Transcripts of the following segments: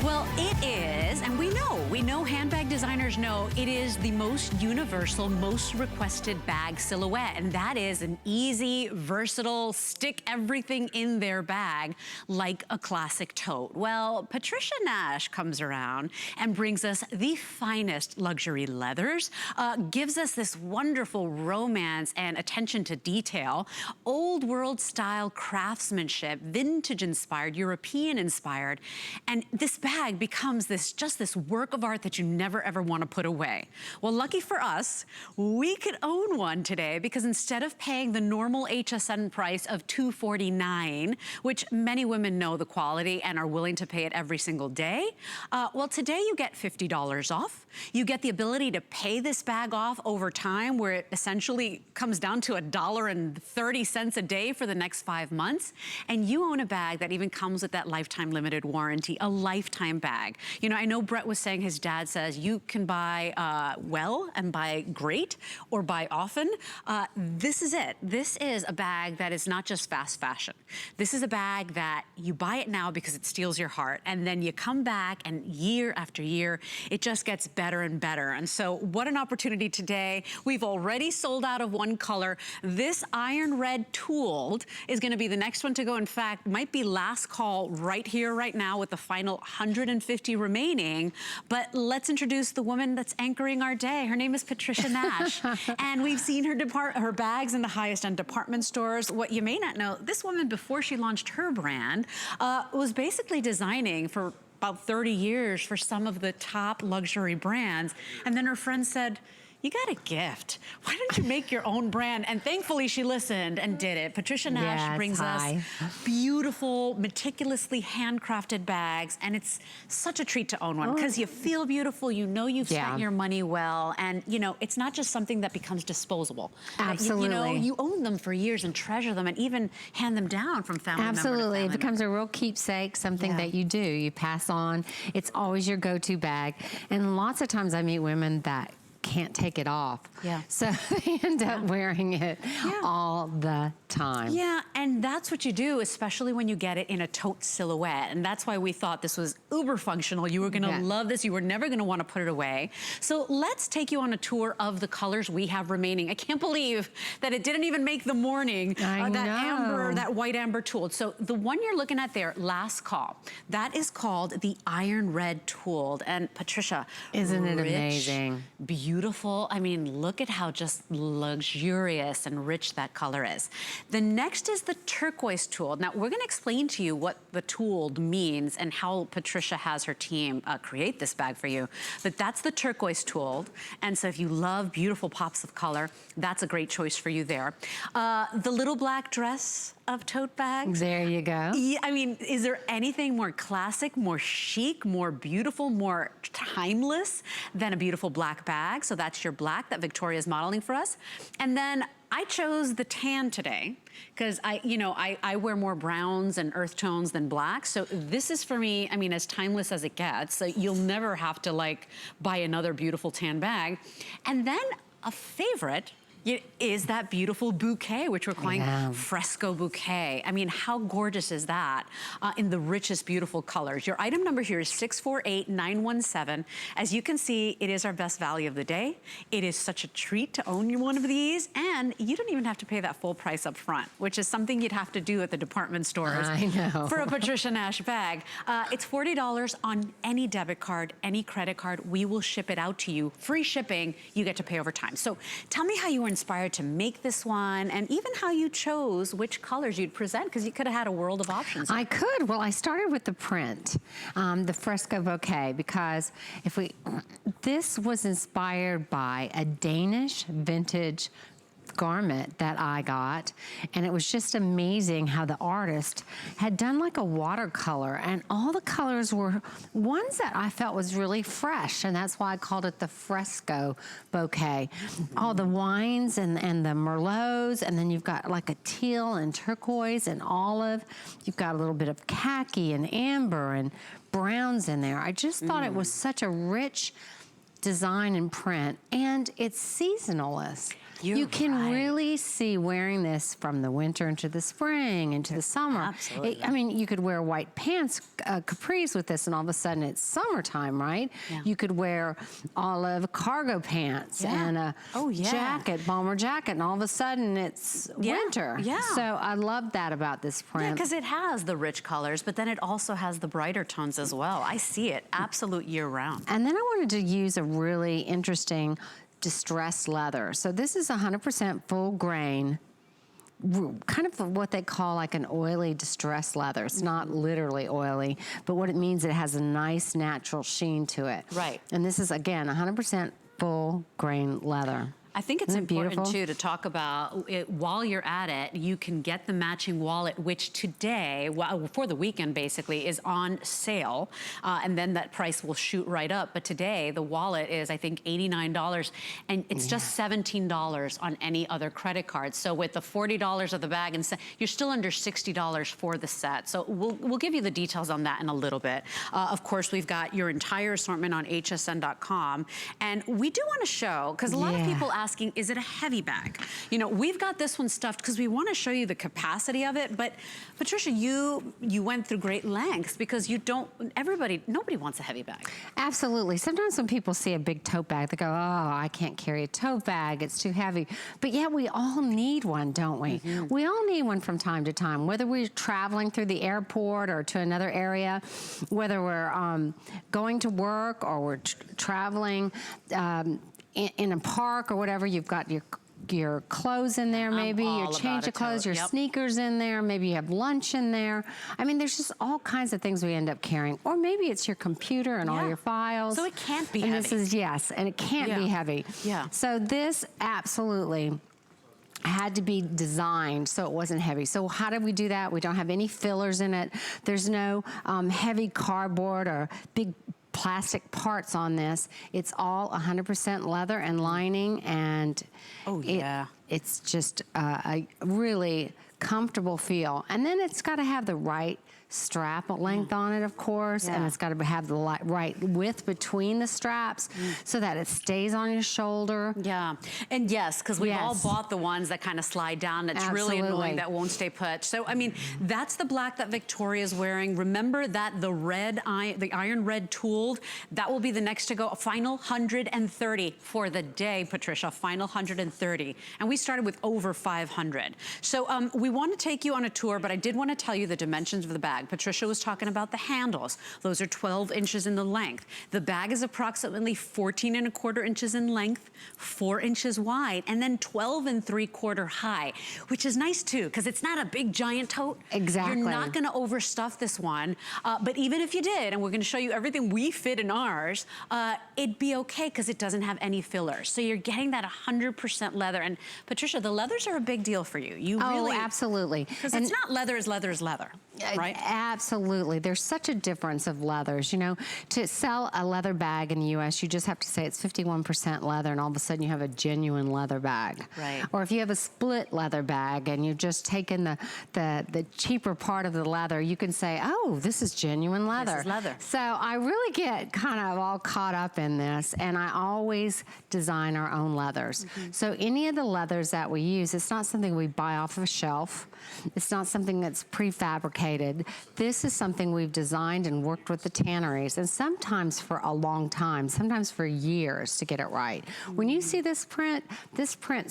Well, it is, and we know handbag designers know it is the most universal, most requested bag silhouette, and that is an easy, versatile, stick everything in their bag like a classic tote. Well, Patricia Nash comes around and brings us the finest luxury leathers, gives us this wonderful romance and attention to detail, old world style craftsmanship, vintage inspired, European inspired, and this bag becomes just this work of art that you never ever want to put away. Well, lucky for us, we could own one today because instead of paying the normal HSN price of $249, which many women know the quality and are willing to pay it every single day, well, today you get $50 off. You get the ability to pay this bag off over time, where it essentially comes down to $1.30 a day for the next 5 months. And you own a bag that even comes with that lifetime limited warranty, a lifetime bag. You know, I know Brett was saying his dad says you can buy well and buy great or buy often. This is it. This is a bag that is not just fast fashion. This is a bag that you buy it now because it steals your heart, and then you come back and year after year, it just gets better and better. And so what an opportunity today. We've already sold out of one color. This iron red tooled is gonna be the next one to go. In fact, might be last call right here, right now, with the final 150 remaining. But let's introduce the woman that's anchoring our day. Her name is Patricia Nash. And we've seen her bags in the highest end department stores. What you may not know, this woman, before she launched her brand, was basically designing for about 30 years for some of the top luxury brands. And then her friend said, you got a gift. Why don't you make your own brand? And thankfully she listened and did it. Patricia Nash brings us beautiful, meticulously handcrafted bags, and it's such a treat to own one because you feel beautiful, you know you've spent your money well, and you know, it's not just something that becomes disposable. Absolutely. You know, you own them for years and treasure them and even hand them down from family member to family It becomes member. a real keepsake, something that you do, you pass on. It's always your go-to bag. And lots of times I meet women that can't take it off. So they end up wearing it all the time. Yeah, and that's what you do, especially when you get it in a tote silhouette. And that's why we thought this was uber functional. You were gonna love this. You were never gonna wanna put it away. So let's take you on a tour of the colors we have remaining. I can't believe that it didn't even make the morning. That white amber tooled. So the one you're looking at there, last call, that is called the iron red tooled. And Patricia, isn't it amazing? Beautiful. I mean, look at how just luxurious and rich that color is. The next is the turquoise tooled. Now, we're gonna explain to you what the tooled means and how Patricia has her team create this bag for you. But that's the turquoise tooled. And so if you love beautiful pops of color, that's a great choice for you there. The little black dress of tote bags. There you go. Yeah, I mean, is there anything more classic, more chic, more beautiful, more timeless than a beautiful black bag? So that's your black that Victoria's modeling for us. And then I chose the tan today because I wear more browns and earth tones than black. So this is for me, I mean, as timeless as it gets. So you'll never have to like buy another beautiful tan bag. And then a favorite is that beautiful bouquet, which we're calling fresco bouquet. I mean, how gorgeous is that in the richest, beautiful colors? Your item number here is 648917. As you can see, it is our best value of the day. It is such a treat to own one of these, and you don't even have to pay that full price up front, which is something you'd have to do at the department stores for a Patricia Nash bag. It's $40 on any debit card, any credit card. We will ship it out to you. Free shipping, you get to pay over time. So tell me how you were inspired to make this one, and even how you chose which colors you'd present, because you could have had a world of options. I could. Well, I started with the print, the fresco bouquet, because this was inspired by a Danish vintage garment that I got, and it was just amazing how the artist had done like a watercolor, and all the colors were ones that I felt was really fresh, and that's why I called it the fresco bouquet. All the wines and the merlots, and then you've got like a teal and turquoise and olive. You've got a little bit of khaki and amber and browns in there. I just thought it was such a rich design and print, and it's seasonless. You can really see wearing this from the winter into the spring, into the summer. Absolutely. I mean, you could wear white pants, capris with this, and all of a sudden it's summertime, right? Yeah. You could wear olive cargo pants and a jacket, bomber jacket, and all of a sudden it's winter. Yeah. So I love that about this print. Yeah, because it has the rich colors, but then it also has the brighter tones as well. I see it absolute year round. And then I wanted to use a really interesting distressed leather. So this is 100% full grain, kind of what they call like an oily distressed leather. It's not literally oily, but what it means, it has a nice natural sheen to it. Right. And this is, again, 100% full grain leather. I think it's Isn't it important, beautiful? too, to talk about it. While you're at it, you can get the matching wallet, which today, well, for the weekend, basically, is on sale. And then that price will shoot right up. But today, the wallet is, I think, $89. And it's just $17 on any other credit card. So with the $40 of the bag, and you're still under $60 for the set. So we'll give you the details on that in a little bit. Of course, we've got your entire assortment on hsn.com. And we do want to show, because a lot of people ask, asking, is it a heavy bag? You know, we've got this one stuffed because we want to show you the capacity of it. But Patricia, you went through great lengths because you don't, nobody wants a heavy bag. Absolutely. Sometimes when people see a big tote bag, they go, oh, I can't carry a tote bag, it's too heavy. But yeah, we all need one, don't we? Mm-hmm. We all need one from time to time, whether we're traveling through the airport or to another area, whether we're going to work or we're traveling in a park or whatever. You've got your clothes in there, maybe your change of clothes, your sneakers in there, maybe you have lunch in there. I mean, there's just all kinds of things we end up carrying. Or maybe it's your computer and all your files. So it can't be heavy. heavy. This is, yes, and it can't be heavy. Yeah. So this absolutely had to be designed so it wasn't heavy. So how did we do that? We don't have any fillers in it. There's no heavy cardboard or big plastic parts on this. It's all 100% leather and lining, and it's just a really comfortable feel. And then it's got to have the right strap length on it, of course, and it's got to have the right width between the straps so that it stays on your shoulder. Yeah, and yes, because we've all bought the ones that kind of slide down. That's really annoying, that won't stay put. So, I mean, that's the black that Victoria's wearing. Remember that the iron red tooled, that will be the next to go. A final 130 for the day, Patricia, final 130. And we started with over 500. So we want to take you on a tour, but I did want to tell you the dimensions of the bag. Patricia was talking about the handles. Those are 12 inches in the length. The bag is approximately 14¼ inches in length, 4 inches wide, and then 12 3/4 high, which is nice too, because it's not a big giant tote. Exactly. You're not going to overstuff this one, but even if you did, and we're going to show you everything we fit in ours, it'd be okay because it doesn't have any fillers. So you're getting that 100% leather. And Patricia, the leathers are a big deal for you. You really, absolutely. Because it's not leather is leather is leather, right? Absolutely. There's such a difference of leathers. You know, to sell a leather bag in the U.S., you just have to say it's 51% leather, and all of a sudden you have a genuine leather bag. Right. Or if you have a split leather bag and you've just taken the cheaper part of the leather, you can say, oh, this is genuine leather. This is leather. So I really get kind of all caught up in this, and I always design our own leathers. So any of the leathers that we use, it's not something we buy off of a shelf. It's not something that's prefabricated. This is something we've designed and worked with the tanneries, and sometimes for a long time, sometimes for years to get it right. When you see this print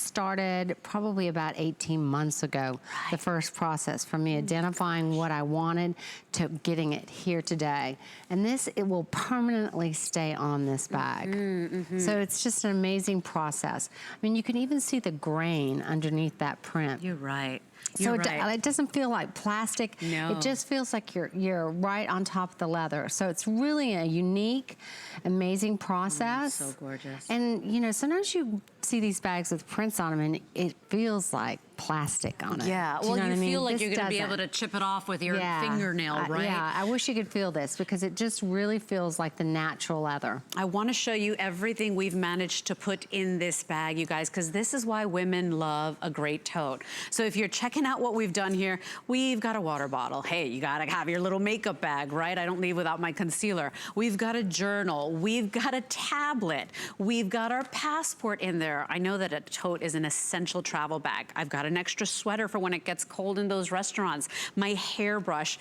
started probably about 18 months ago, the first process from me identifying what I wanted to getting it here today. And this, it will permanently stay on this bag. So it's just an amazing process. I mean, you can even see the grain underneath that print. You're right. So it doesn't feel like plastic. No. It just feels like you're right on top of the leather. So it's really a unique, amazing process. So gorgeous. And you know, sometimes you see these bags with prints on them, and it feels like plastic on it. Yeah, Do well, know you what I mean? feel like This you're going to be able doesn't. to chip it off with your fingernail, right? Yeah, I wish you could feel this because it just really feels like the natural leather. I want to show you everything we've managed to put in this bag, you guys, because this is why women love a great tote. So if you're checking out what we've done here, we've got a water bottle. Hey, you got to have your little makeup bag, right? I don't leave without my concealer. We've got a journal. We've got a tablet. We've got our passport in there. I know that a tote is an essential travel bag. I've got an extra sweater for when it gets cold in those restaurants. My hairbrush,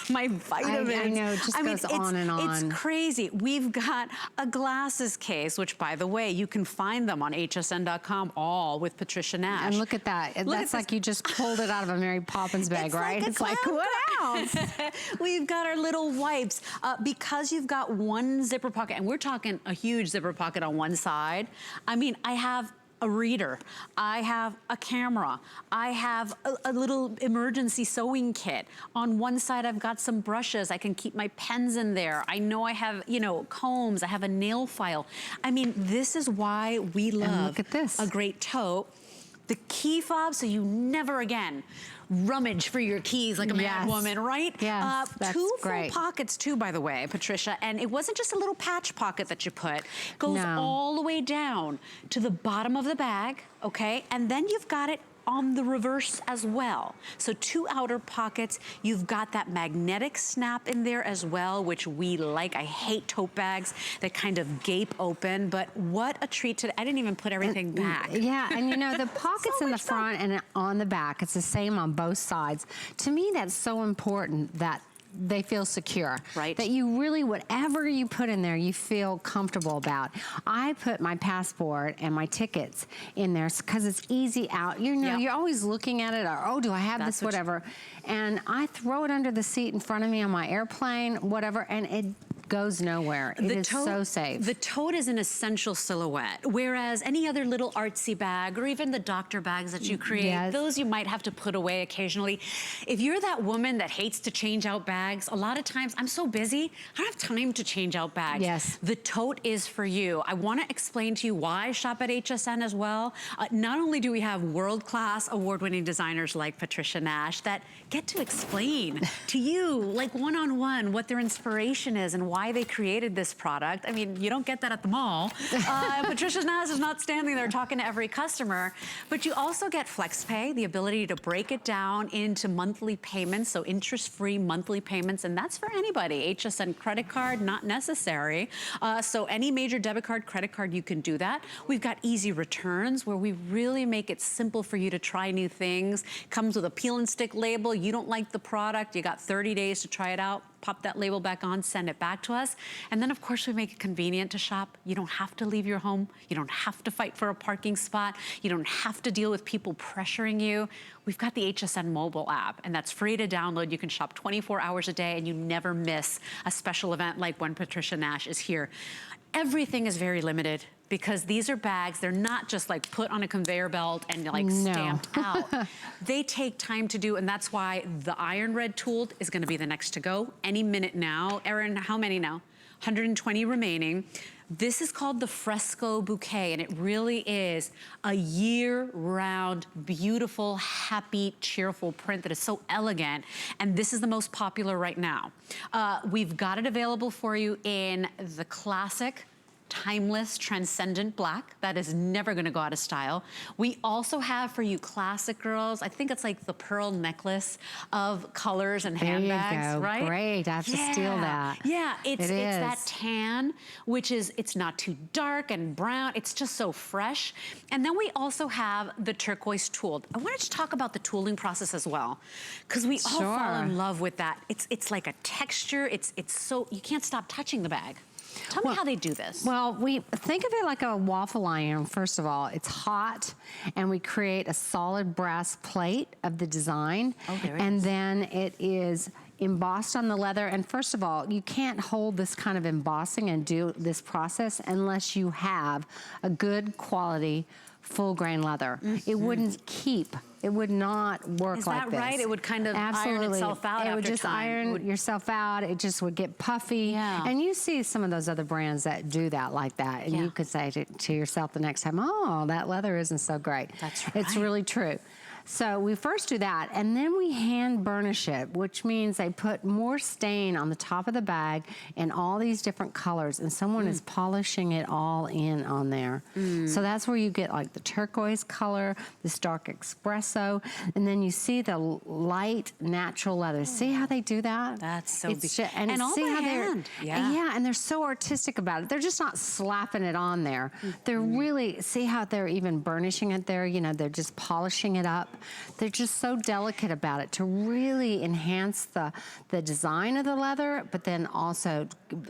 my vitamins. I know, it just goes on and on. It's crazy. We've got a glasses case, which, by the way, you can find them on hsn.com, all with Patricia Nash. And look at that. That's like you just pulled it out of a Mary Poppins bag, right? It's like, what else? We've got our little wipes. Because you've got one zipper pocket, and we're talking a huge zipper pocket on one side. I mean, I have a reader, I have a camera, I have a little emergency sewing kit. On one side, I've got some brushes. I can keep my pens in there. I know I have, you know, combs. I have a nail file. I mean, this is why we love look at this. a great tote. The key fob, so you never again rummage for your keys like a mad woman, right? Yes, that's two great. full pockets too, by the way, Patricia, and it wasn't just a little patch pocket that you put. It goes all the way down to the bottom of the bag, okay? And then you've got it on the reverse as well. So two outer pockets. You've got that magnetic snap in there as well, which we like. I hate tote bags that kind of gape open, but what a treat today. I didn't even put everything back. Yeah, and you know, the pockets So in the much front and on the back, it's the same on both sides. To me, that's so important that they feel secure. Right. That you really, whatever you put in there, you feel comfortable about. I put my passport and my tickets in there because it's easy out. You know, you're always looking at it, or, oh, do I have this, whatever. And I throw it under the seat in front of me on my airplane, whatever, and it goes nowhere. It is so safe. The tote is an essential silhouette, whereas any other little artsy bag or even the doctor bags that you create, those you might have to put away occasionally. If you're that woman that hates to change out bags, a lot of times I'm so busy, I don't have time to change out bags. Yes. The tote is for you. I want to explain to you why I shop at HSN as well. Not only do we have world-class award-winning designers like Patricia Nash that get to explain to you, like one-on-one, what their inspiration is and why they created this product. I mean, you don't get that at the mall. Patricia Nash is not standing there talking to every customer, but you also get FlexPay, the ability to break it down into monthly payments, so interest-free monthly payments, and that's for anybody. HSN credit card, not necessary. So any major debit card, credit card, you can do that. We've got easy returns where we really make it simple for you to try new things. Comes with a peel and stick label. You don't like the product, you got 30 days to try it out. Pop that label back on, send it back to us. And then of course we make it convenient to shop. You don't have to leave your home. You don't have to fight for a parking spot. You don't have to deal with people pressuring you. We've got the HSN mobile app, and that's free to download. You can shop 24 hours a day and you never miss a special event like when Patricia Nash is here. Everything is very limited because these are bags, they're not just like put on a conveyor belt and like stamped out. They take time to do, and that's why the iron red tooled is gonna be the next to go any minute now. Erin, how many now? 120 remaining. This is called the Fresco Bouquet, and it really is a year-round, beautiful, happy, cheerful print that is so elegant, and this is the most popular right now. We've got it available for you in the classic, timeless, transcendent black. That is never gonna go out of style. We also have for you classic girls, I think it's like the pearl necklace of colors and handbags, there you go. right? Great, I have to steal that. Yeah, it's is. that tan, which is, it's not too dark and brown, it's just so fresh. And then we also have the turquoise tooled. I wanted to talk about the tooling process as well, because we all fall in love with that. It's like a texture, it's so, you can't stop touching the bag. Tell me how they do this. Well, we think of it like a waffle iron, first of all. It's hot, and we create a solid brass plate of the design. Oh, there it and is. then it is embossed on the leather. And first of all, you can't hold this kind of embossing and do this process unless you have a good quality full grain leather. It wouldn't keep. It would not work like this. Is that right? It would kind of iron itself out after time. It would just iron yourself out. It just would get puffy. Yeah. And you see some of those other brands that do that like that. And you could say to yourself the next time, oh, that leather isn't so great. That's right. It's really true. So we first do that, and then we hand burnish it, which means they put more stain on the top of the bag in all these different colors, and someone is polishing it all in on there. So that's where you get like the turquoise color, this dark espresso, and then you see the light natural leather. See how they do that? That's so beautiful. And all see by how hand. yeah, and they're so artistic about it. They're just not slapping it on there. They're really, see how they're even burnishing it there? You know, they're just polishing it up. They're just so delicate about it to really enhance the design of the leather, but then also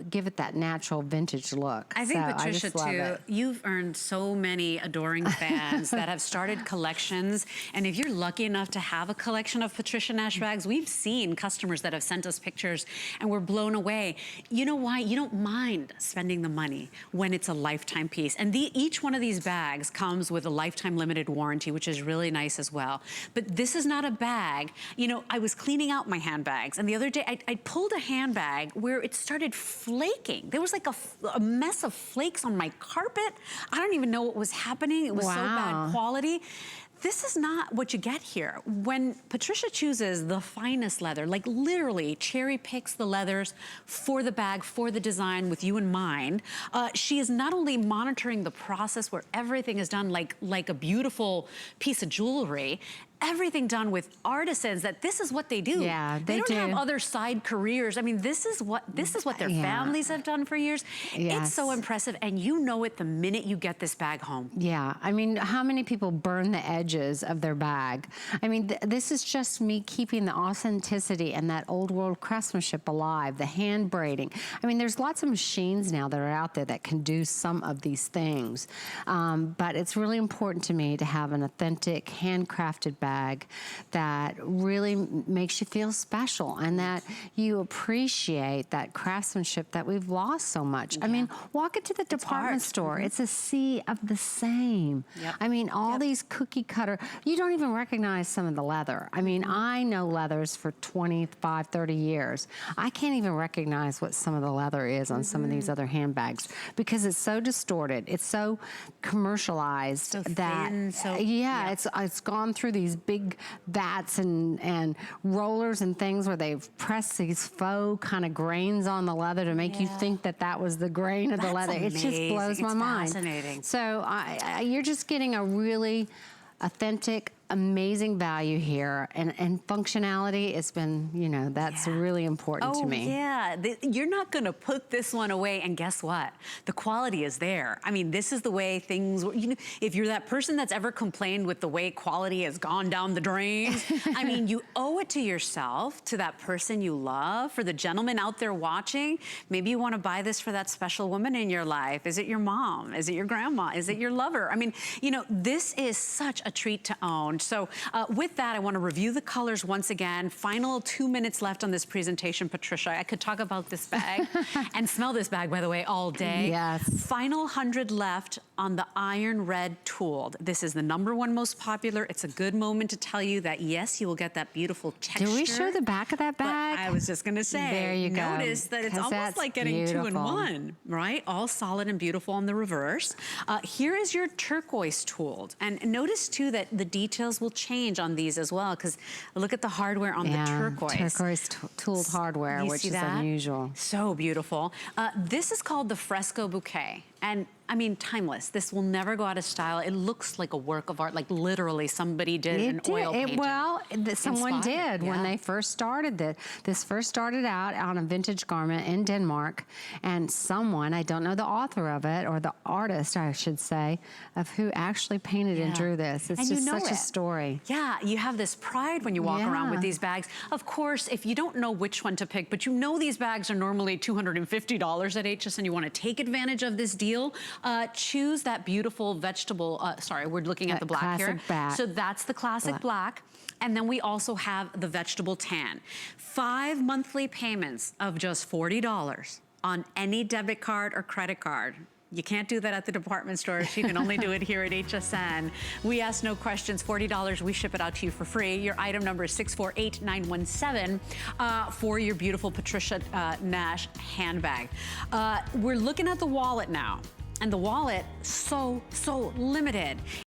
give it that natural vintage look. I think, So Patricia, just love too, it. you've earned so many adoring fans that have started collections. And if you're lucky enough to have a collection of Patricia Nash bags, we've seen customers that have sent us pictures and we're blown away. You know why? You don't mind spending the money when it's a lifetime piece. And each one of these bags comes with a lifetime limited warranty, which is really nice as well. But this is not a bag. You know, I was cleaning out my handbags, and the other day I pulled a handbag where it started flaking. There was like a mess of flakes on my carpet. I don't even know what was happening. It was so bad quality. This is not what you get here. When Patricia chooses the finest leather, like literally cherry picks the leathers for the bag, for the design with you in mind, she is not only monitoring the process where everything is done like a beautiful piece of jewelry, everything done with artisans, that this is what they do. Yeah, they don't do. have other side careers. I mean, this is what their families have done for years. Yes. It's so impressive, and you know it the minute you get this bag home. Yeah, I mean, how many people burn the edges of their bag? I mean, this is just me keeping the authenticity and that old world craftsmanship alive, the hand braiding. I mean, there's lots of machines now that are out there that can do some of these things. But it's really important to me to have an authentic, handcrafted bag that really makes you feel special and that you appreciate that craftsmanship that we've lost so much. I mean, walk into the department store. It's a sea of the same. I mean, all these cookie cutter, you don't even recognize some of the leather. I mean, I know leathers for 25, 30 years. I can't even recognize what some of the leather is on some of these other handbags because it's so distorted. It's so commercialized so that, thin, it's gone through these big vats and rollers and things where they've pressed these faux kind of grains on the leather to make you think that that was the grain of the leather. Amazing. It just blows my mind. Fascinating. So you're just getting a really authentic, amazing value here, and functionality has been, you know, that's really important to me. You're not gonna put this one away, and guess what? The quality is there. I mean, this is the way things, you know, if you're that person that's ever complained with the way quality has gone down the drain, I mean, you owe it to yourself, to that person you love, for the gentleman out there watching. Maybe you wanna buy this for that special woman in your life. Is it your mom? Is it your grandma? Is it your lover? I mean, you know, this is such a treat to own. So with that, I want to review the colors once again. Final 2 minutes left on this presentation, Patricia. I could talk about this bag and smell this bag, by the way, all day. Yes. Final 100 left on the iron red tooled. This is the #1 most popular. It's a good moment to tell you that, yes, you will get that beautiful texture. Do we show the back of that bag? But I was just going to say, there you go. Notice that it's almost like getting beautiful. 2 in 1, right? All solid and beautiful on the reverse. Here is your turquoise tooled. And notice, too, that the details will change on these as well, because look at the hardware on the turquoise. Turquoise tooled hardware, which is unusual. So beautiful. This is called the Fresco Bouquet. And I mean, timeless. This will never go out of style. It looks like a work of art, like literally somebody did an oil painting. Someone did when they first started this. This first started out on a vintage garment in Denmark, and someone, I don't know the author of it, or the artist, I should say, of who actually painted and drew this. It's just such a story. Yeah, you have this pride when you walk around with these bags. Of course, if you don't know which one to pick, but you know these bags are normally $250 at HSN, you want to take advantage of this deal, choose that beautiful vegetable, sorry, we're looking at the black here. Black. So that's the classic black. And then we also have the vegetable tan. 5 monthly payments of just $40 on any debit card or credit card. You can't do that at the department stores. You can only do it here at HSN. We ask no questions, $40. We ship it out to you for free. Your item number is 648917 for your beautiful Patricia Nash handbag. We're looking at the wallet now. And the wallet, so limited.